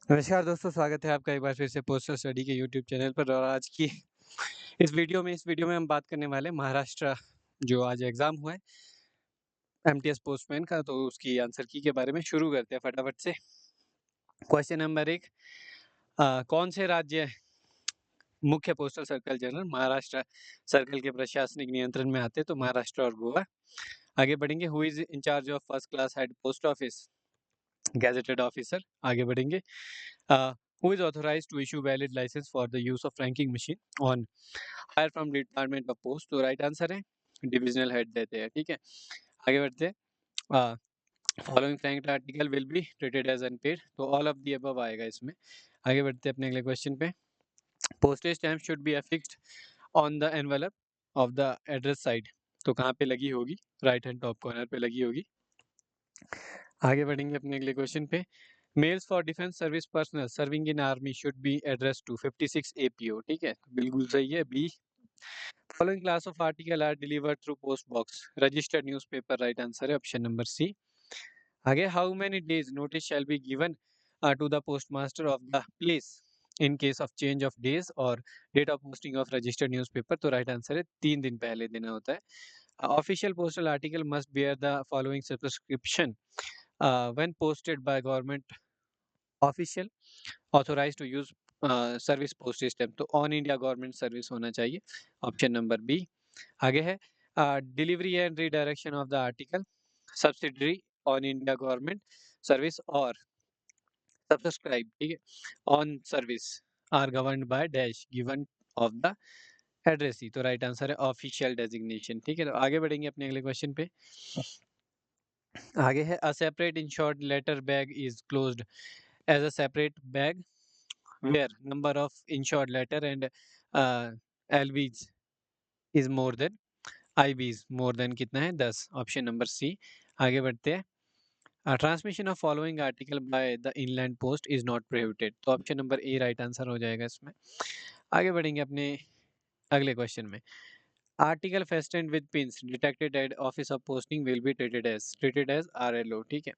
नमस्कार दोस्तों, स्वागत है आपका एक बार फिर से पोस्टल स्टडी के यूट्यूब चैनल पर। और आज की इस वीडियो में हम बात करने वाले हैं महाराष्ट्र जो आज एग्ज़ाम हुआ है एमटीएस पोस्टमैन का, तो उसकी आंसर की के बारे में शुरू करते हैं फटाफट से। क्वेश्चन नंबर 1, कौन से राज्य मुख्य postal circle general Maharashtra circle के प्रशासनिक नियंत्रण में आते हैं? तो महाराष्ट्र और गोवा। आगे बढ़ेंगे, who is in charge of first class head post office? Gazetted officer. आगे बढ़ेंगे, who is authorized to issue valid license for the use of franking machine on hire from Department of Post? तो right answer है divisional head देते हैं। ठीक है, आगे बढ़ते हैं। Following franked article will be treated as unpaid, तो ऑल ऑफ दी अबव आएगा इसमें। आगे बढ़ते हैं अपने अगले क्वेश्चन पे। Postage stamp should be affixed on the envelope of the address side, तो कहाँ पे लगी होगी? राइट हैंड टॉप कॉर्नर पे लगी होगी। आगे बढ़ेंगे अपने अगले क्वेश्चन पे। Mails for defence service personnel serving in army should be address to 56 APO। ठीक है, बिल्कुल सही है, B. Following class of article are delivered through post box? Registered newspaper. Right answer है ऑप्शन नंबर सी। आगे, how many days notice shall be given to the postmaster of the place in case of change of days और date of posting of registered newspaper? तो right answer है 3 दिन पहले देना होता है। Official postal article must bear the following subscription when posted by government official authorized to use service postage stamp, तो on India government service होना चाहिए, ऑप्शन नंबर बी। आगे है delivery and redirection of the article subsidiary on India government service और subscribe, ठीक है, on service are governed by dash given of the addressee, तो right answer है official designation. ठीक है, तो आगे बढ़ेंगे अपने अगले क्वेश्चन पे। आगे है, a separate insured letter bag is closed as a separate bag where number of insured letter and LVs is more than IBs more than कितना है 10, ऑप्शन नंबर सी। आगे बढ़ते हैं, transmission of following article by the inland post is not prohibited, तो option number A right answer हो जाएगा इसमें। आगे बढ़ेंगे अपने अगले क्वेश्चन में। Article fastened with pins detected at office of posting will be treated as RLO। ठीक है,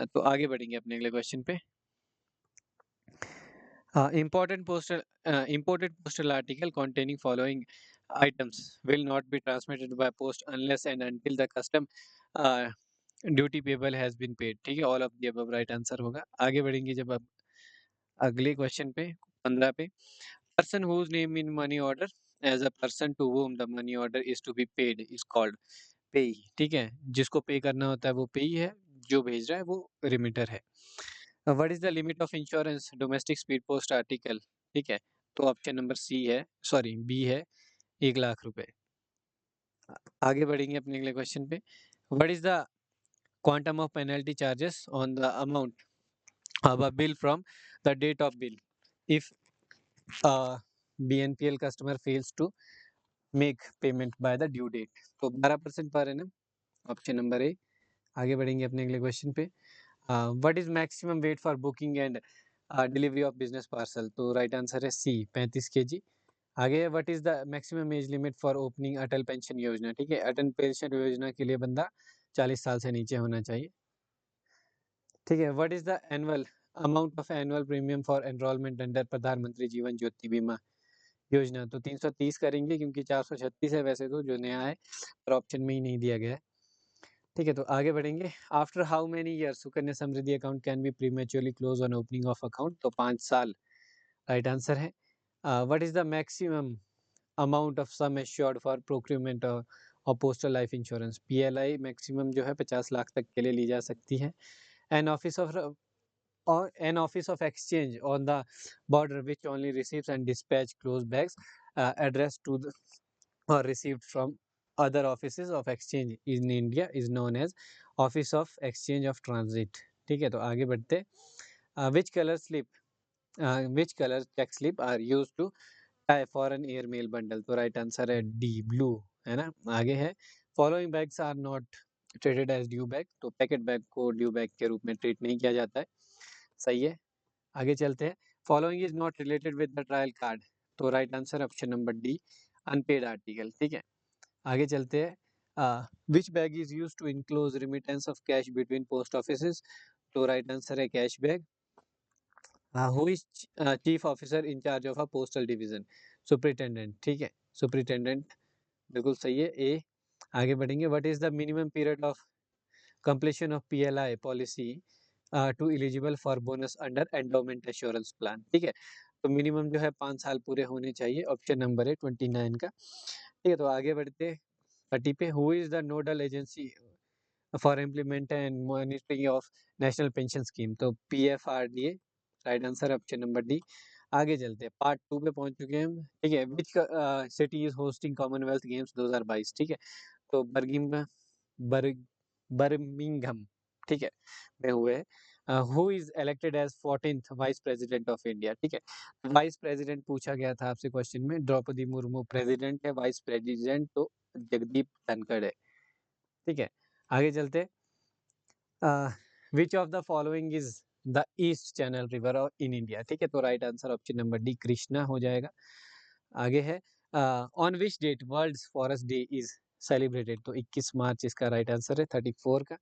तो आगे बढ़ेंगे अपने अगले क्वेश्चन पे। Imported postal article containing following items will not be transmitted by post unless and until the custom uh, duty payable has been paid। ठीक है, all of the above right answer होगा। आगे बढ़ेंगे जब अब अगले क्वेश्चन पे 15 पे। Person whose name in money order as a person to whom the money order is to be paid is called payee. ठीक है, जिसको पे करना होता है वो पेई है, जो भेज रहा है वो रिमिटर है। What is the limit of insurance domestic speed post article? ठीक है, तो ऑप्शन नंबर सी है, सॉरी बी है, 1 लाख रुपए। आगे बढ़ेंगे अपने अगले क्वेश्चन पे। What is the quantum of penalty charges on the amount of a bill from the date of bill if BNPL customer fails to make payment by the due date? तो 12% per annum, option number A. आगे बढ़ेंगे अपने अगले question पे। What is maximum weight for booking and delivery of business parcel? तो right answer है सी, 35 kg। आगे, what is the maximum age limit for opening Atal pension योजना? ठीक है, अटल पेंशन योजना के लिए बंदा 40 साल से नीचे होना चाहिए। ठीक है, what is the annual amount of annual premium for enrolment under प्रधानमंत्री जीवन ज्योति बीमा योजना? तो 330 करेंगे क्योंकि 436 है वैसे तो, जो नया है, पर ऑप्शन में ही नहीं दिया गया है। ठीक है, तो आगे बढ़ेंगे। After how many years Sukanya Samriddhi account can be prematurely close on opening of account? तो 5 साल राइट आंसर है। What is the maximum amount of sum assured for procurement और postal life insurance? PLI maximum जो है 50 लाख तक के लिए ली जा सकती है। An office of exchange on the border which only receives and dispatch closed bags addressed to the or received from other offices of exchange in India is known as office of exchange of transit। ठीक है, तो आगे बढ़ते। which color check slip are used to tie foreign air mail bundle? तो right answer है D, blue, है ना। आगे है, following bags are not treated as due bag, तो पैकेट बैग को ड्यू बैग के रूप में ट्रीट नहीं किया जाता है, सही है। आगे चलते हैं। Following is not related with the trial card, तो right answer option number D, unpaid article. ठीक है, आगे चलते हैं। Which bag is use to enclose remittance of cash between post offices? तो राइट आंसर है cash bag. Who is chief officer in charge of a postal division? Superintendent, ठीक है, superintendent बिल्कुल सही है, ए। आगे बढ़ेंगे, what is the minimum period of completion of PLI policy to eligible for bonus under endowment assurance plan? ठीक है, तो मिनिमम जो है 5 साल पूरे होने चाहिए, ऑप्शन नंबर है 29 का। ठीक है, तो आगे बढ़ते 30 पे, who is the nodal agency for implement and monitoring of national pension scheme? तो PFRDA, right answer option number D. आगे चलते हैं, पार्ट 2 पे पहुंच चुके हैं हम। ठीक है, which city is hosting Commonwealth games 2022? ठीक है, तो बर्मिंघम, ठीक है, में हुए हैं। Who is elected as 14th vice president of India? ठीक है, वाइस प्रेसिडेंट पूछा गया था आपसे क्वेश्चन में, द्रौपदी मुर्मू प्रेसिडेंट है, वाइस प्रेसिडेंट तो जगदीप धनखड़ है। ठीक है, आगे चलते, which of the following is the east channel river in India? ठीक है, तो right answer option number D Krishna हो जाएगा। आगे है, on which date world forest day is celebrated? तो 21 मार्च इसका राइट आंसर है। 34 का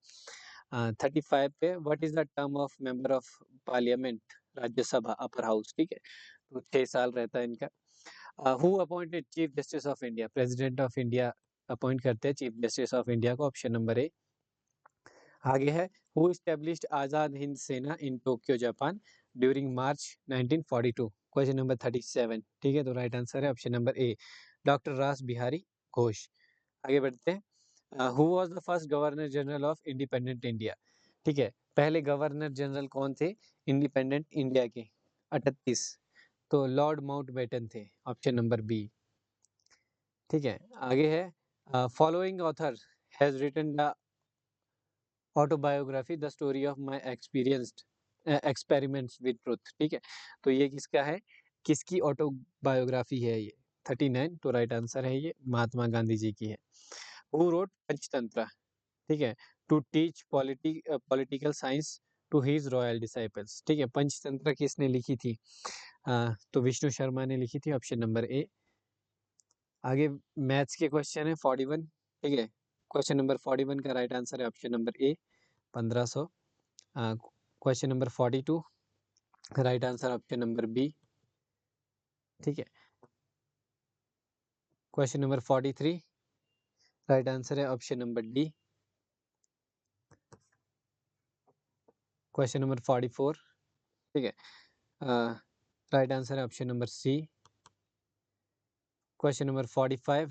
35 पे, what is the term of member of parliament Rajya Sabha upper house? ठीक है, तो 6 साल रहता है इनका। Who appointed chief justice of India? President of India appoint करते हैं चीफ जस्टिस ऑफ इंडिया को, ऑप्शन नंबर ए। आगे है, who established Azad Hind Sena in Tokyo Japan during March 1942? Question number 37। ठीक है, तो राइट आंसर है ऑप्शन नंबर ए, डॉक्टर रास बिहारी घोष। आगे बढ़ते हैं, who was the first governor general of independent India? ठीक है, पहले गवर्नर जनरल कौन थे इंडिपेंडेंट इंडिया के? 38, तो लॉर्ड माउंटबेटन थे, ऑप्शन नंबर बी। ठीक है, आगे है, following author has written the autobiography the story of my experienced experiments with truth? ठीक है, तो ये किसका है, किसकी ऑटोबायोग्राफी है ये? 39, तो राइट आंसर है ये महात्मा गांधी जी की है। Who wrote Panchatantra? ठीक है, to teach political science to his royal disciples? ठीक है, पंचतंत्र किसने लिखी थी? तो विष्णु शर्मा ने लिखी थी, ऑप्शन नंबर ए। आगे मैथ्स के क्वेश्चन है 41। ठीक है, क्वेश्चन नंबर 41 का राइट आंसर है option number A 1500। Question number 42, right answer option number B. ठीक है, क्वेश्चन नंबर 43, राइट आंसर है option number D. Question number 44, ठीक है, राइट आंसर है option number C. Question number 45,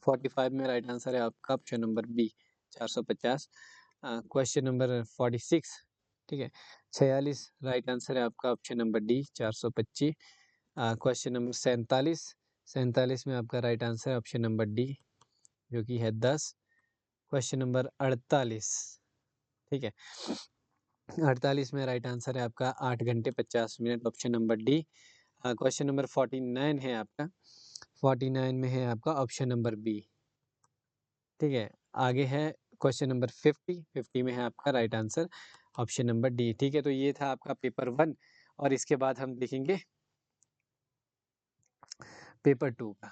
45 में राइट आंसर है आपका option number B 450। Question number 46, ठीक है, 46 राइट आंसर है आपका option number D 425। Question number 47, 47 में आपका राइट आंसर है ऑप्शन नंबर डी जो कि है 10। क्वेश्चन नंबर 48, ठीक है, 48 में राइट आंसर है आपका 8 घंटे 50 minute, option number D. Question number 49 है आपका, 49 में है आपका ऑप्शन नंबर बी। ठीक है, आगे है क्वेश्चन नंबर 50, 50 में है आपका right answer option number D. ठीक है, तो ये था आपका पेपर 1 और इसके बाद हम देखेंगे पेपर 2 का।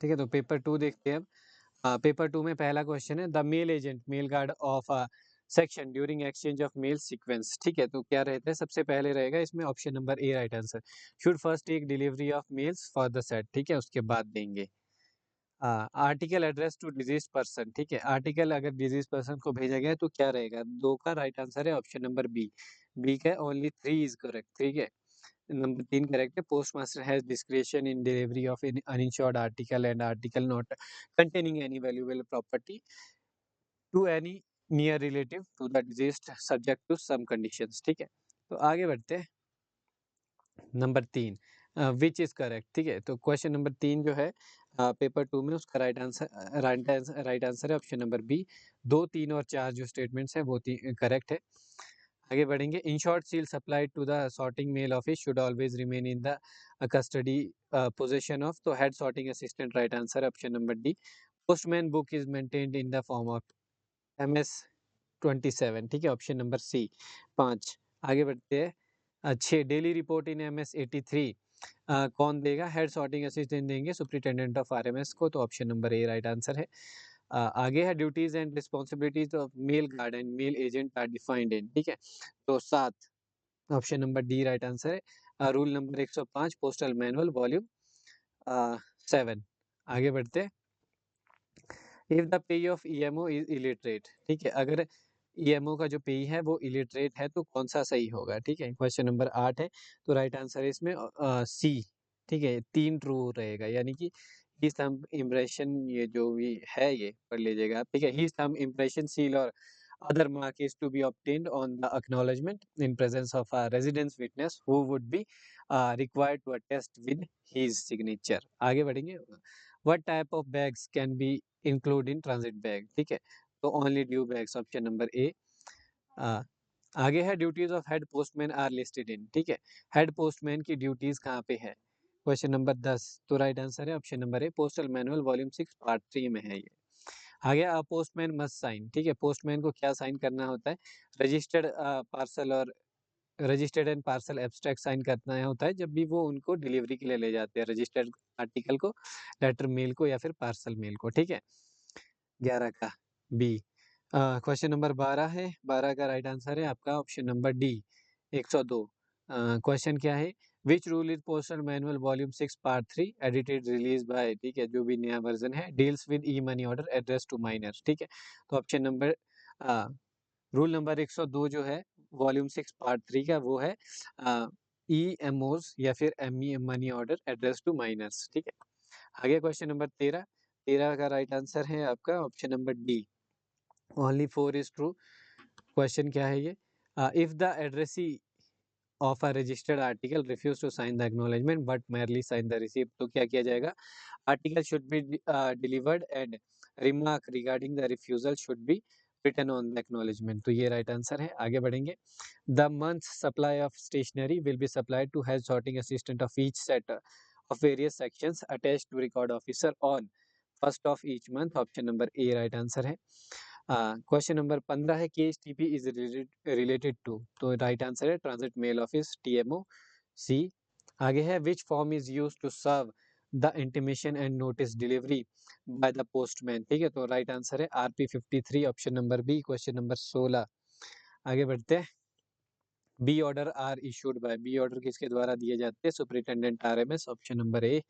ठीक है, तो पेपर 2 देखते हैं अब। पेपर 2 में पहला क्वेश्चन है, the mail agent mail guard of section during exchange of mail sequence? ठीक है, तो क्या रहता है, सबसे पहले रहेगा इसमें option number A right answer, should first take delivery of mails for the set? ठीक है, उसके बाद देंगे article address to deceased person? ठीक है, आर्टिकल अगर डिजीज पर्सन को भेजा गया है तो क्या रहेगा? 2 का राइट आंसर है ऑप्शन नंबर बी। बी का ओनली 3 इज करेक्ट। ठीक है, नंबर 3 करेक्ट है, postmaster has discretion in delivery of any uninsured article and article not containing any valuable property to any near relative to the deceased subject to some conditions? ठीक है, तो आगे बढ़ते हैं number 3, which is correct? ठीक है, तो question number 3 जो है पेपर 2 में उसका राइट आंसर है ऑप्शन नंबर बी। 2, 3 और 4 जो स्टेटमेंट्स हैं वो करेक्ट है। आगे बढ़ेंगे, in short seal supplied to the sorting mail office should always remain in the custody position of? तो head sorting assistant, right answer option number D. Postman book is maintained in the form of MS 27? ठीक है, option number सी 5। आगे बढ़ते हैं 6, daily report इन MS 83 कौन देगा? Head sorting assistant देंगे superintendent of RMS को, तो option number A right answer है। आगे है duties and responsibilities of mail guard and mail agent are defined in, ठीक है। तो 7, option number D right answer है। Rule number 105 postal manual volume 7। आगे बढ़ते हैं। If the payee of EMO is illiterate, ठीक है, अगर ईएमओ का जो पेई है वो इलिटरेट है तो कौन सा सही होगा, ठीक है। क्वेश्चन नंबर 8 है, तो राइट आंसर है इसमें सी, ठीक है, 3 ट्रू रहेगा, यानी कि ही सम इम्प्रेशन, ये जो भी है ये पढ़ लीजिएगा आप, ठीक है। ही सम इम्प्रेशन सील और other mark is to be obtained on the acknowledgement in presence of a residence witness who would be required to attest with his signature। आगे बढ़ेंगे। what type of bags can be included in transit bag, ठीक है, तो only due bags, option number A. आगे है duties of head postman are listed in, ठीक है, head postman की ड्यूटीज कहाँ पे है, क्वेश्चन नंबर 10, तो राइट आंसर है ऑप्शन नंबर ए, पोस्टल मैनुअल वॉल्यूम 6 पार्ट 3 में है ये। आगे पोस्टमैन मस्ट साइन, ठीक है, पोस्टमैन को क्या साइन करना होता है, रजिस्टर्ड पार्सल और registered and parcel abstract sign करना होता है जब भी वो उनको डिलीवरी के लिए ले जाते हैं, रजिस्टर्ड आर्टिकल को, लेटर मेल को या फिर पार्सल मेल को, ठीक है। 11 का बी। क्वेश्चन नंबर 12 है, 12 का राइट आंसर है आपका ऑप्शन नंबर डी 102। क्वेश्चन क्या है, which rule is postal manual volume 6 part 3 edited release by, ठीक है, जो भी नया वर्जन है, deals with E money order address to minor, ठीक है। तो ऑप्शन नंबर रूल नंबर 102 जो है वॉल्यूम 6 पार्ट 3 का, वो है ई एमओज या फिर ME money order address to miners, ठीक है। आगे क्वेश्चन नंबर 13, 13 का राइट आंसर है आपका option number D, only 4 is true. Question क्या है ये, if the addressee of a registered article refuse to sign the acknowledgement but merely sign the receipt, तो क्या किया जाएगा, article should be delivered and remark regarding the refusal should be written on the acknowledgement, तो ये right answer है। आगे बढ़ेंगे। The month supply of stationery will be supplied to head sorting assistant of each set of various sections attached to record officer on first of each month, option number A right answer है। Question number 15 है, K H T P is related to, तो right answer है transit mail office TMO C. आगे है which form is use to serve the intimation and notice delivery bye the postman, ठीक है, तो right answer है RP 53, option number B. Question number 16, आगे बढ़ते हैं। B order are issued by, B order किसके द्वारा दिए जाते हैं, superintendent RMS, option number A.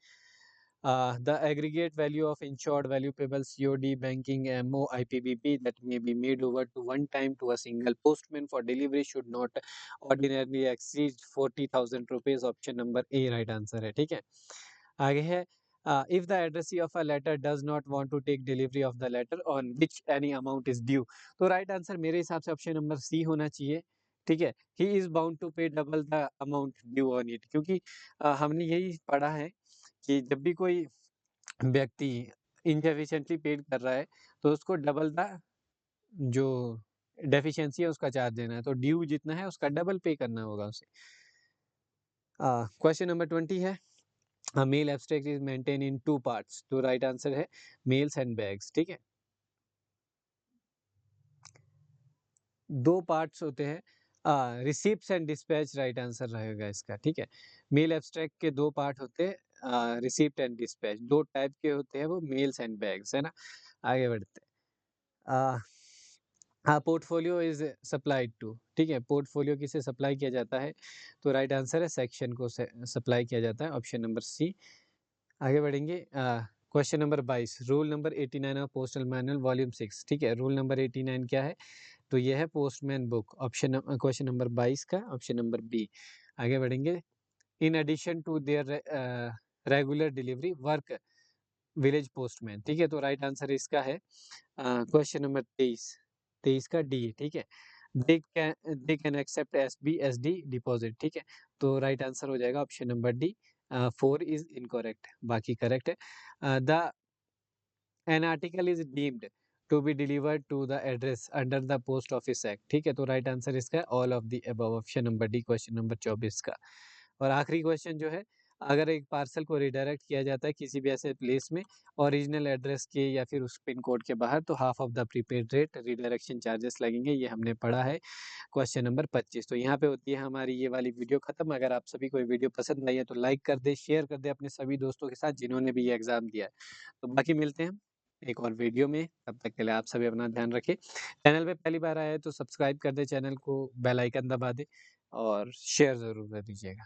The aggregate value of insured valuable COD banking MO IPBP that may be made over to one time to a single postman for delivery should not ordinarily exceed 40,000 rupees, option number A right answer है, ठीक है। आगे है if the addressee of a letter does not want to take delivery of the letter on which any amount is due, तो right answer मेरे हिसाब से option number सी होना चाहिए, ठीक है। ही इज बाउंड टू पे double the amount due on it, क्योंकि हमने यही पढ़ा है कि जब भी कोई व्यक्ति इनएफिशिएंटली पेड कर रहा है तो उसको डबल द जो डेफिशिएंसी है उसका चार्ज देना है, तो ड्यू जितना है उसका डबल पे करना होगा उसे। क्वेश्चन नंबर 20 है, mail abstract is maintain in 2 parts, तो राइट आंसर है मेल्स एंड बैग्स, ठीक है। 2 पार्ट्स होते हैं, receipts and dispatch right answer रहेगा इसका, ठीक है। मेल एब्स्ट्रैक्ट के 2 पार्ट होते हैं, रिसिप्ट एंड डिस्पैच, 2 टाइप के होते हैं वो, मेल्स एंड बैग्स, है ना। आगे बढ़ते हैं। हाँ, पोर्टफोलियो इज सप्लाइड टू, ठीक है, पोर्टफोलियो किसे सप्लाई किया जाता है, तो राइट आंसर है सेक्शन को सप्लाई किया जाता है, ऑप्शन नंबर सी। आगे बढ़ेंगे। Question number 22, rule number 89 of postal manual volume 6, ठीक है, रूल नंबर 89 क्या है, तो ये है postman book, option question number 22 का ऑप्शन नंबर बी। आगे बढ़ेंगे। In addition to their regular delivery work village postman, ठीक है, तो राइट आंसर इसका है क्वेश्चन नंबर 23, 23 का डी, ठीक है। They can accept SB SD deposit, ठीक है, तो राइट आंसर हो जाएगा option number D. 4 is incorrect, बाकी करेक्ट है। The an article is deemed to be delivered to the address under the post office act, ठीक है, तो राइट आंसर इसका all of the above, option number D, question number 24 का। और आखिरी question जो है, अगर एक पार्सल को रिडायरेक्ट किया जाता है किसी भी ऐसे प्लेस में ओरिजिनल एड्रेस के या फिर उस पिन कोड के बाहर, तो half of the prepaid rate redirection charges लगेंगे, ये हमने पढ़ा है क्वेश्चन नंबर 25। तो यहाँ पे होती है हमारी ये वाली वीडियो खत्म। अगर आप सभी को वीडियो पसंद आई है तो लाइक कर दे, शेयर कर दे अपने सभी दोस्तों के साथ जिन्होंने भी ये एग्जाम दिया है। तो बाकी मिलते हैं। एक और वीडियो में, तब तक के लिए आप सभी अपना ध्यान रखें। चैनल पे पहली बार आए हैं तो सब्सक्राइब कर दें चैनल को, बेल आइकन दबा दें और शेयर ज़रूर कर दीजिएगा।